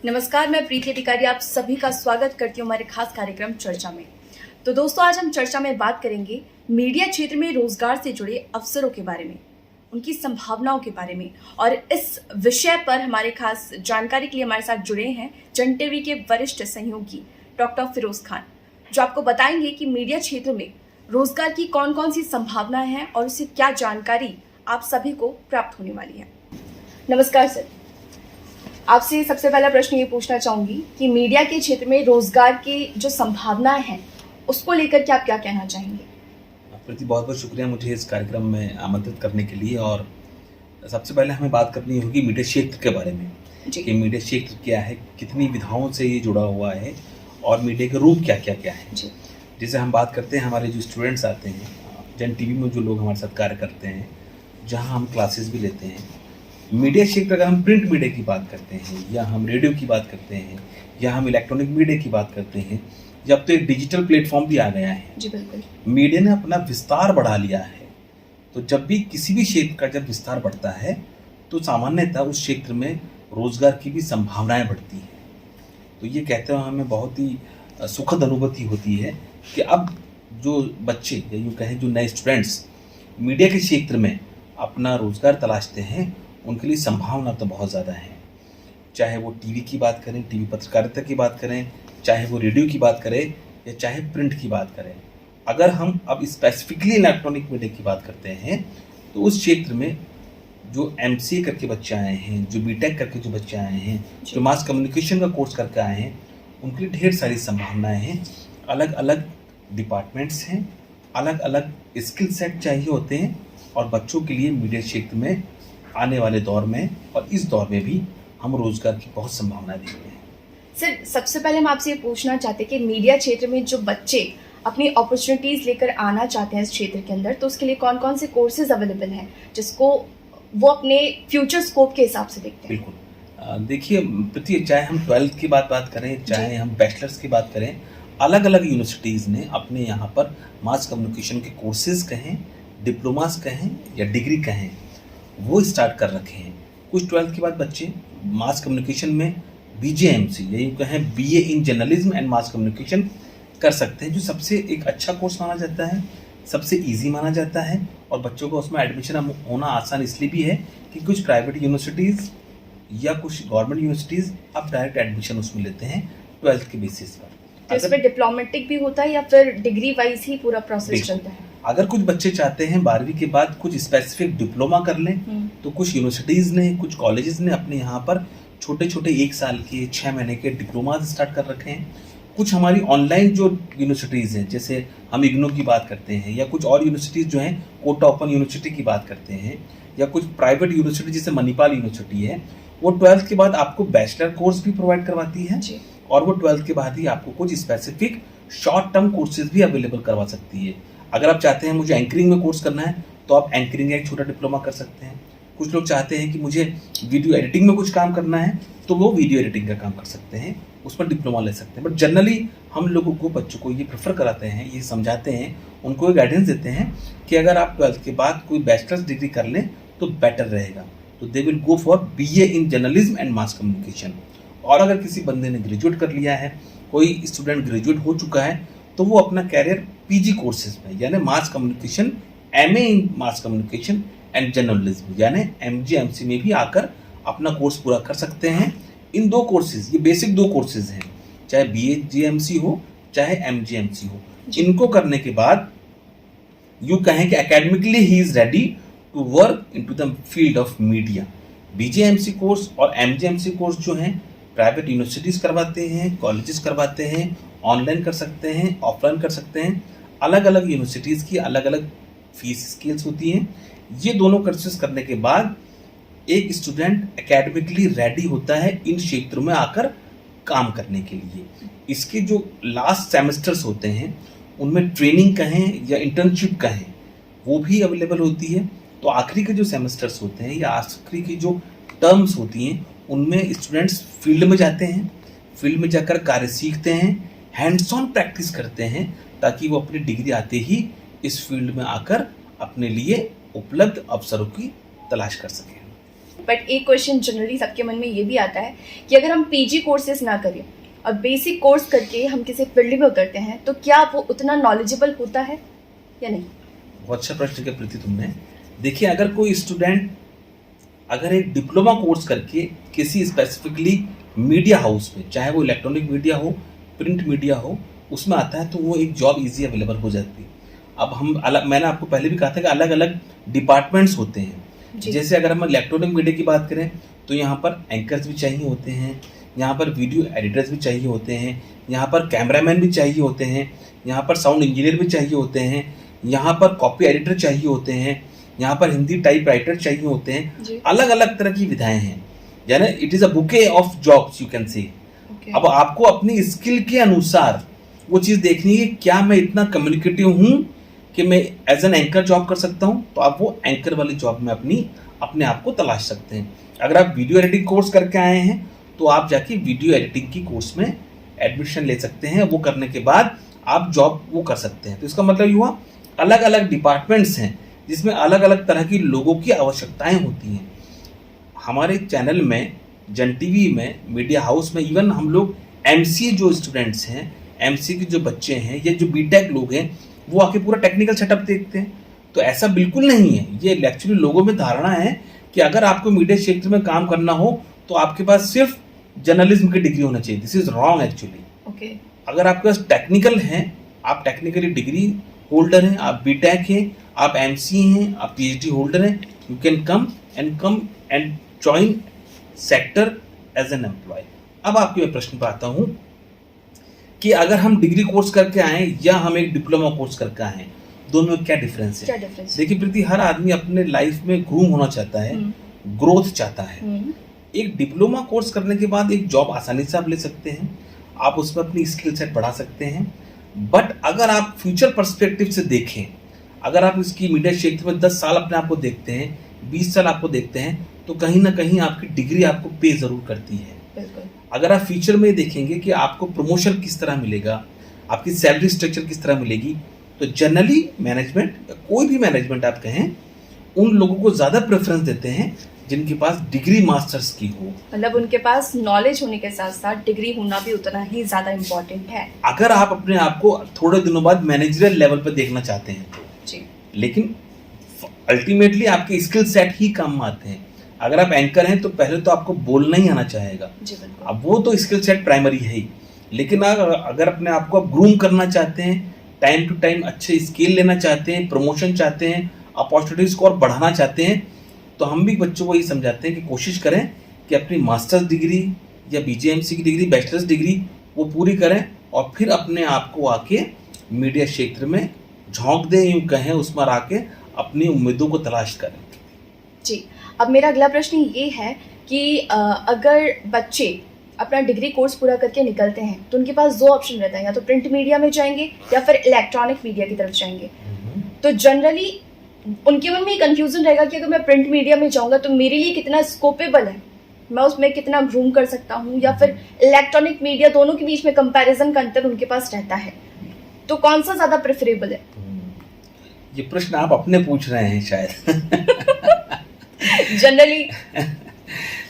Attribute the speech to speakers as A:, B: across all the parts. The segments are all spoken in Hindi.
A: नमस्कार, मैं प्रीति अधिकारी आप सभी का स्वागत करती हूँ हमारे खास कार्यक्रम चर्चा में। तो दोस्तों, आज हम चर्चा में बात करेंगे मीडिया क्षेत्र में रोजगार से जुड़े अवसरों के बारे में, उनकी संभावनाओं के बारे में। और इस विषय पर हमारे खास जानकारी के लिए हमारे साथ जुड़े हैं जन टीवी के वरिष्ठ सहयोगी डॉक्टर फिरोज खान, जो आपको बताएंगे कि मीडिया क्षेत्र में रोजगार की कौन कौन सी संभावनाएं हैं और उससे क्या जानकारी आप सभी को प्राप्त होने वाली है। नमस्कार सर, आपसे सबसे पहला प्रश्न ये पूछना चाहूंगी कि मीडिया के क्षेत्र में रोजगार की जो संभावनाएं हैं उसको लेकर के आप क्या कहना चाहेंगे।
B: प्रीति, बहुत बहुत शुक्रिया मुझे इस कार्यक्रम में आमंत्रित करने के लिए। और सबसे पहले हमें बात करनी होगी मीडिया क्षेत्र के बारे में कि मीडिया क्षेत्र क्या है, कितनी विधाओं से ये जुड़ा हुआ है और मीडिया के रूप क्या क्या क्या है। जैसे हम बात करते हैं, हमारे जो स्टूडेंट्स आते हैं जन टीवी में, जो लोग हमारे साथ कार्य करते हैं, जहाँ हम क्लासेस भी लेते हैं, मीडिया क्षेत्र अगर हम प्रिंट मीडिया की बात करते हैं या हम रेडियो की बात करते हैं या हम इलेक्ट्रॉनिक मीडिया की बात करते हैं, जब तो एक डिजिटल प्लेटफॉर्म भी आ गया है।
A: जी बिल्कुल,
B: मीडिया ने अपना विस्तार बढ़ा लिया है। तो जब भी किसी भी क्षेत्र का जब विस्तार बढ़ता है तो सामान्यतः उस क्षेत्र में रोजगार की भी संभावनाएं बढ़ती हैं। तो ये कहते हुए हमें बहुत ही सुखद अनुभूति होती है कि अब जो बच्चे या यूँ कहें जो नए स्टूडेंट्स मीडिया के क्षेत्र में अपना रोजगार तलाशते हैं, उनके लिए संभावना तो बहुत ज़्यादा है। चाहे वो टीवी की बात करें, टीवी पत्रकारिता की बात करें, चाहे वो रेडियो की बात करें या चाहे प्रिंट की बात करें। अगर हम अब स्पेसिफिकली इलेक्ट्रॉनिक मीडिया की बात करते हैं तो उस क्षेत्र में जो MCA करके बच्चे आए हैं, जो BTech करके जो बच्चे आए हैं, जो मास कम्युनिकेशन का कोर्स करके आए हैं, उनके लिए ढेर सारी संभावनाएँ हैं। अलग अलग डिपार्टमेंट्स हैं, अलग अलग स्किल सेट चाहिए होते हैं और बच्चों के लिए मीडिया क्षेत्र में आने वाले दौर में और इस दौर में भी हम रोजगार की बहुत संभावनाएं देख रहे हैं।
A: सर, सबसे पहले हम आपसे ये पूछना चाहते हैं कि मीडिया क्षेत्र में जो बच्चे अपनी अपॉर्चुनिटीज लेकर आना चाहते हैं इस क्षेत्र के अंदर, तो उसके लिए कौन कौन से कोर्सेज अवेलेबल हैं जिसको वो अपने फ्यूचर स्कोप के हिसाब से देखते हैं।
B: बिल्कुल, देखिए प्रति, चाहे हम 12th की बात करें, चाहे हम बैचलर्स की बात करें, अलग अलग यूनिवर्सिटीज़ ने अपने यहाँ पर मास कम्युनिकेशन के कोर्सेज कहें, डिप्लोमास कहें या डिग्री कहें, वो स्टार्ट कर रखे हैं। कुछ 12th के बाद बच्चे मास कम्युनिकेशन में BJMC या यूँ कहें BA in journalism and mass communication कर सकते हैं, जो सबसे एक अच्छा कोर्स माना जाता है, सबसे इजी माना जाता है और बच्चों को उसमें एडमिशन होना आसान इसलिए भी है कि कुछ प्राइवेट यूनिवर्सिटीज़ या कुछ गवर्नमेंट यूनिवर्सिटीज़ अब डायरेक्ट एडमिशन उसमें लेते हैं 12th के बेसिस पर।
A: तो इसमें डिप्लोमेटिक भी होता है या फिर डिग्री वाइज ही पूरा प्रोसेस चलता है।
B: अगर कुछ बच्चे चाहते हैं 12वीं के बाद कुछ स्पेसिफिक डिप्लोमा कर लें तो कुछ यूनिवर्सिटीज़ ने, कुछ कॉलेजेस ने अपने यहाँ पर छोटे छोटे 1 साल के, 6 महीने के डिप्लोमा स्टार्ट कर रखे हैं। कुछ हमारी ऑनलाइन जो यूनिवर्सिटीज़ हैं, जैसे हम इग्नो की बात करते हैं या कुछ और यूनिवर्सिटीज़ जो हैं, कोटा ओपन यूनिवर्सिटी की बात करते हैं, या कुछ प्राइवेट यूनिवर्सिटी जैसे मणिपाल यूनिवर्सिटी है, वो 12th के बाद आपको बैचलर कोर्स भी प्रोवाइड करवाती है और वो 12th के बाद ही आपको कुछ स्पेसिफिक शॉर्ट टर्म कोर्सेज भी अवेलेबल करवा सकती है। अगर आप चाहते हैं मुझे एंकरिंग में कोर्स करना है तो आप एंकरिंग का एक छोटा डिप्लोमा कर सकते हैं। कुछ लोग चाहते हैं कि मुझे वीडियो एडिटिंग में कुछ काम करना है तो वो वीडियो एडिटिंग का काम कर सकते हैं, उस पर डिप्लोमा ले सकते हैं। बट जनरली हम लोगों को, बच्चों को ये प्रेफर कराते हैं, ये समझाते हैं, उनको ये गाइडेंस देते हैं कि अगर आप 12th के बाद कोई बैचलर्स डिग्री कर लें तो बेटर रहेगा। तो they will go for BA in journalism and mass communication. और अगर किसी बंदे ने ग्रेजुएट कर लिया है, कोई स्टूडेंट ग्रेजुएट हो चुका है, तो वो अपना कैरियर PG कोर्सेज में यानी mass communication, MA in mass communication and journalism यानी MGMC में भी आकर अपना कोर्स पूरा कर सकते हैं। इन 2 कोर्सेज, ये बेसिक 2 कोर्सेज हैं, चाहे BAGMC हो चाहे MGMC हो। इनको करने के बाद यूँ कहें कि academically he is ready to work into the field of media. BJMC course और MGMC कोर्स जो हैं प्राइवेट यूनिवर्सिटीज़ करवाते हैं, कॉलेजेस करवाते हैं, ऑनलाइन कर सकते हैं, ऑफलाइन कर सकते हैं। अलग अलग यूनिवर्सिटीज़ की अलग अलग फीस स्केल्स होती हैं। ये दोनों कोर्सेज करने के बाद एक स्टूडेंट एकेडमिकली रेडी होता है इन क्षेत्रों में आकर काम करने के लिए। इसके जो लास्ट सेमेस्टर्स होते हैं उनमें ट्रेनिंग कहें या इंटर्नशिप कहें वो भी अवेलेबल होती है। तो आखिरी के जो सेमेस्टर्स होते हैं या आखिरी की जो टर्म्स होती हैं उनमें स्टूडेंट्स फील्ड में जाते हैं, फील्ड में जाकर कार्य सीखते हैं, हैंड्स ऑन प्रैक्टिस करते हैं ताकि वो अपनी डिग्री आते ही इस फील्ड में आकर अपने लिए उपलब्ध अवसरों की तलाश कर सकें।
A: बट एक क्वेश्चन जनरली सबके मन में ये भी आता है कि अगर हम पीजी कोर्सेज ना करें और बेसिक कोर्स करके हम किसी फील्ड में उतरते हैं तो क्या वो उतना नॉलेजेबल होता है या नहीं?
B: बहुत अच्छा प्रश्न किया प्रीति तुमने। देखिए, अगर कोई स्टूडेंट अगर एक डिप्लोमा कोर्स करके किसी स्पेसिफिकली मीडिया हाउस में, चाहे वो इलेक्ट्रॉनिक मीडिया हो, प्रिंट मीडिया हो, उसमें आता है तो वो एक जॉब इजी अवेलेबल हो जाती है। अब हम अलग, मैंने आपको पहले भी कहा था कि अलग अलग डिपार्टमेंट्स होते हैं। जैसे अगर हम इलेक्ट्रॉनिक मीडिया की बात करें तो यहाँ पर एंकर्स भी चाहिए होते हैं, यहाँ पर वीडियो एडिटर्स भी चाहिए होते हैं, यहाँ पर कैमरामैन भी चाहिए होते हैं, यहाँ पर साउंड इंजीनियर भी चाहिए होते हैं, यहाँ पर कॉपी एडिटर चाहिए होते हैं, यहाँ पर हिंदी टाइप राइटर चाहिए होते हैं। अलग अलग तरह की विधाएं हैं, यानी it is a bouquet of jobs you can say. अब आपको अपनी स्किल के अनुसार वो चीज़ देखनी है, क्या मैं इतना कम्युनिकेटिव हूँ कि मैं एज एन एंकर जॉब कर सकता हूँ, तो आप वो एंकर वाली जॉब में अपने आप को तलाश सकते हैं। अगर आप वीडियो एडिटिंग कोर्स करके आए हैं तो आप जाके वीडियो एडिटिंग की कोर्स में एडमिशन ले सकते हैं। वो करने के बाद आप जॉब वो कर सकते हैं। तो इसका मतलब ये हुआ अलग अलग डिपार्टमेंट्स हैं जिसमें अलग अलग तरह की लोगों की आवश्यकताएं होती हैं। हमारे चैनल में, जन टीवी में, मीडिया हाउस में, इवन हम लोग एमसीए जो स्टूडेंट्स हैं, एमसीए के जो बच्चे हैं या जो बीटेक लोग हैं, वो आके पूरा टेक्निकल सेटअप देखते हैं। तो ऐसा बिल्कुल नहीं है। ये एक्चुअली लोगों में धारणा है कि अगर आपको मीडिया क्षेत्र में काम करना हो तो आपके पास सिर्फ जर्नलिज्म की डिग्री होना चाहिए। This is wrong actually. अगर आपके पास टेक्निकल है, आप टेक्निकली डिग्री होल्डर हैं, आप बीटेक हैं, आप एमसीए हैं, आप पीएचडी होल्डर हैं, you can come and join sector as an employ. अब आपके मैं प्रश्न पर आता हूं कि अगर हम डिग्री कोर्स करके आए या हम एक डिप्लोमा कोर्स करके आए, दोनों में क्या डिफरेंस है? देखिए प्रीति, हर आदमी अपने लाइफ में ग्रूम होना चाहता है, ग्रोथ चाहता है। एक डिप्लोमा कोर्स करने के बाद एक जॉब आसानी से आप ले सकते हैं, आप उसमें अपनी स्किल सेट बढ़ा सकते हैं। बट अगर आप फ्यूचर पर्सपेक्टिव से देखें, अगर आप इसकी मीडिया क्षेत्र में 10 साल अपने आप को देखते हैं, 20 साल आपको देखते हैं, तो कहीं ना कहीं आपकी डिग्री आपको पे जरूर करती है। अगर आप फ्यूचर में देखेंगे कि आपको प्रमोशन किस तरह मिलेगा, आपकी सैलरी स्ट्रक्चर किस तरह मिलेगी, तो जनरली मैनेजमेंट, कोई भी मैनेजमेंट आप कहें, उन लोगों को ज़्यादा प्रेफरेंस देते हैं जिनके पास डिग्री मास्टर्स की हो।
A: मतलब उनके पास नॉलेज होने के साथ साथ डिग्री होना भी उतना ही ज़्यादा इम्पोर्टेंट है।
B: अगर आप अपने आप को थोड़े दिनों बाद मैनेजरियल लेवल पर देखना चाहते हैं तो
A: जी, लेकिन
B: अल्टीमेटली आपके स्किल सेट ही काम आते हैं। अगर आप एंकर हैं तो पहले तो आपको बोलना ही आना चाहेगा, अब वो तो स्किल सेट प्राइमरी है ही। लेकिन अगर अपने आप को आप ग्रूम करना चाहते हैं, टाइम टू टाइम अच्छे स्किल लेना चाहते हैं, प्रमोशन चाहते हैं, अपॉर्चुनिटीज को और बढ़ाना चाहते हैं, तो हम भी बच्चों को ये समझाते हैं कि कोशिश करें कि अपनी मास्टर्स डिग्री या बीजेएमसी की डिग्री, बैचलर्स डिग्री वो पूरी करें और फिर अपने आप को आके मीडिया क्षेत्र में झोंक दें, यूँ कहें, उसमें आके अपनी उम्मीदों को तलाश करें।
A: जी, अब मेरा अगला प्रश्न ये है कि अगर बच्चे अपना डिग्री कोर्स पूरा करके निकलते हैं तो उनके पास 2 ऑप्शन रहता है, या तो प्रिंट मीडिया में जाएंगे या फिर इलेक्ट्रॉनिक मीडिया की तरफ जाएंगे। तो जनरली उनके मन में कंफ्यूजन रहेगा कि अगर मैं प्रिंट मीडिया में जाऊंगा तो मेरे लिए कितना स्कोपेबल है, मैं उसमें कितना ग्रूम कर सकता हूँ, या फिर इलेक्ट्रॉनिक मीडिया, दोनों के बीच में कंपैरिजन का अंतर उनके पास रहता है, तो कौन सा ज़्यादा प्रेफरेबल है?
B: ये प्रश्न आप अपने पूछ रहे हैं शायद।
A: जनरली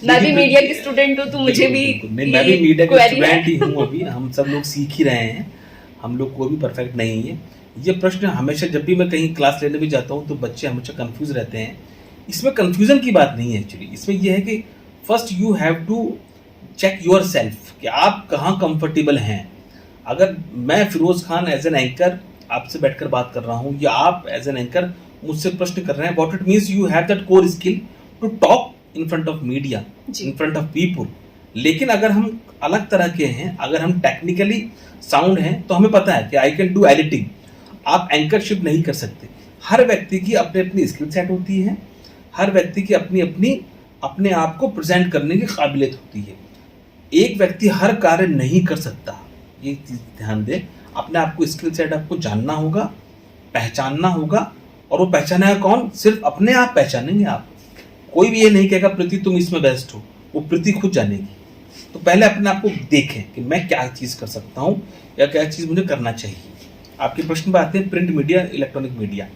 A: मैं भी मीडिया की स्टूडेंट हूँ तो मुझे भी
B: मैं भी मीडिया का स्टूडेंट ही हूँ। अभी हम सब लोग सीख ही रहे हैं, हम लोग कोई भी परफेक्ट नहीं है। ये प्रश्न हमेशा, जब भी मैं कहीं क्लास लेने भी जाता हूँ तो बच्चे हमेशा कंफ्यूज रहते हैं। इसमें कंफ्यूजन की बात नहीं है एक्चुअली, इसमें यह है कि first you have to check yourself कि आप कहाँ कंफर्टेबल हैं। अगर मैं Firoz Khan as an anchor आपसे बैठकर बात कर रहा हूँ, या आप एज एन एंकर मुझसे प्रश्न कर रहे हैं, what it means you have that core skill to talk in front of media, in front of people. लेकिन अगर हम अलग तरह के हैं, अगर हम टेक्निकली साउंड हैं, तो हमें पता है कि आई कैन डू एडिटिंग। आप एंकरशिप नहीं कर सकते। हर व्यक्ति की अपनी अपनी स्किल सेट होती है, हर व्यक्ति की अपनी अपनी अपने आप को प्रेजेंट करने की काबिलियत होती है। एक व्यक्ति हर कार्य नहीं कर सकता, ये चीज ध्यान दें। अपने आप को स्किल सेट आपको जानना होगा, पहचानना होगा, और वो पहचानेगा कौन? सिर्फ अपने आप पहचानेंगे आप। कोई भी ये नहीं कहेगा प्रीति तुम इसमें बेस्ट हो, वो प्रीति खुद जानेगी। तो पहले अपने आप को देखें कि मैं क्या चीज़ कर सकता हूँ या क्या चीज़ मुझे करना चाहिए। आपके प्रश्न पर आते हैं प्रिंट मीडिया, इलेक्ट्रॉनिक मीडिया।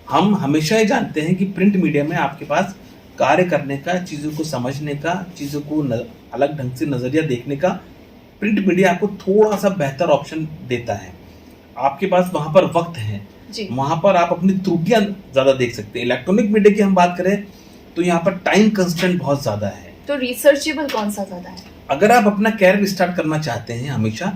B: हम हमेशा ये जानते हैं कि प्रिंट मीडिया में आपके पास कार्य करने का, चीज़ों को समझने का, चीज़ों को अलग ढंग से नज़रिया देखने का प्रिंट मीडिया आपको थोड़ा सा बेहतर ऑप्शन देता है। आपके पास वहाँ पर वक्त है, वहाँ पर आप अपनी त्रुटियां ज़्यादा देख सकते हैं। इलेक्ट्रॉनिक मीडिया की हम बात करें तो यहाँ पर टाइम कंस्टेंट बहुत ज़्यादा है।
A: तो रिसर्चेबल कौन सा ज़्यादा है?
B: अगर आप अपना कैरियर स्टार्ट करना चाहते हैं हमेशा,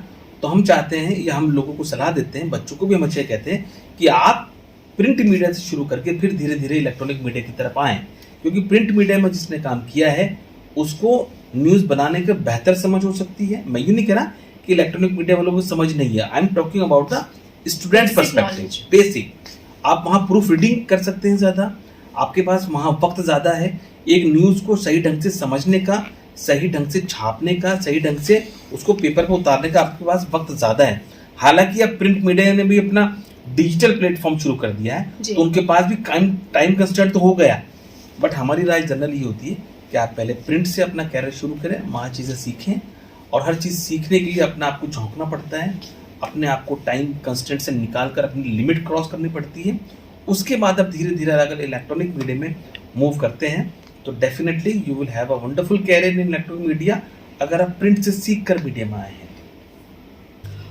B: तो हम चाहते हैं या हम लोगों को सलाह देते हैं, बच्चों को भी हम अच्छे कहते हैं कि आप प्रिंट मीडिया से शुरू करके फिर धीरे धीरे इलेक्ट्रॉनिक मीडिया की तरफ आएँ, क्योंकि प्रिंट मीडिया में जिसने काम किया है उसको न्यूज़ बनाने का बेहतर समझ हो सकती है। मैं यूँ नहीं कह रहा कि इलेक्ट्रॉनिक मीडिया वालों को समझ नहीं है, I am talking about the student perspective, basic. आप वहाँ प्रूफ रीडिंग कर सकते हैं ज़्यादा, आपके पास वहाँ वक्त ज़्यादा है एक न्यूज़ को सही ढंग से समझने का, सही ढंग से छापने का, सही ढंग से उसको पेपर पर उतारने का आपके पास वक्त ज़्यादा है। हालांकि अब प्रिंट मीडिया ने भी अपना डिजिटल प्लेटफॉर्म शुरू कर दिया है, तो उनके पास भी टाइम कंस्टेंट तो हो गया, बट हमारी राय जनरल ये होती है कि आप पहले प्रिंट से अपना कैरियर शुरू करें, वहाँ चीज़ें सीखें, और हर चीज़ सीखने के लिए अपने आप को झोंकना पड़ता है, अपने आप को टाइम कंस्टेंट से निकाल कर अपनी लिमिट क्रॉस करनी पड़ती है। उसके बाद आप धीरे धीरे अगर इलेक्ट्रॉनिक मीडिया में मूव करते हैं तो definitely you will have a wonderful career in electronic media, अगर आप प्रिंट से सीख कर मीडिया में आए हैं।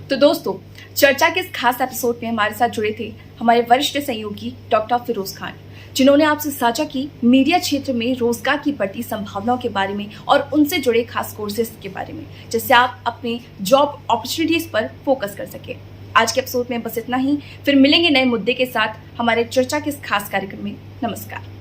A: तो दोस्तों, चर्चा के इस खास एपिसोड में हमारे साथ जुड़े थे हमारे वरिष्ठ सहयोगी डॉक्टर फिरोज खान, जिन्होंने आपसे साझा की मीडिया क्षेत्र में रोजगार की बढ़ती संभावनाओं के बारे में और उनसे जुड़े खास कोर्सेज के बारे में, जिससे आप अपने जॉब अपॉर्चुनिटीज पर फोकस कर सके। आज के एपिसोड में बस इतना ही, फिर मिलेंगे नए मुद्दे के साथ हमारे चर्चा के इस खास कार्यक्रम में। नमस्कार।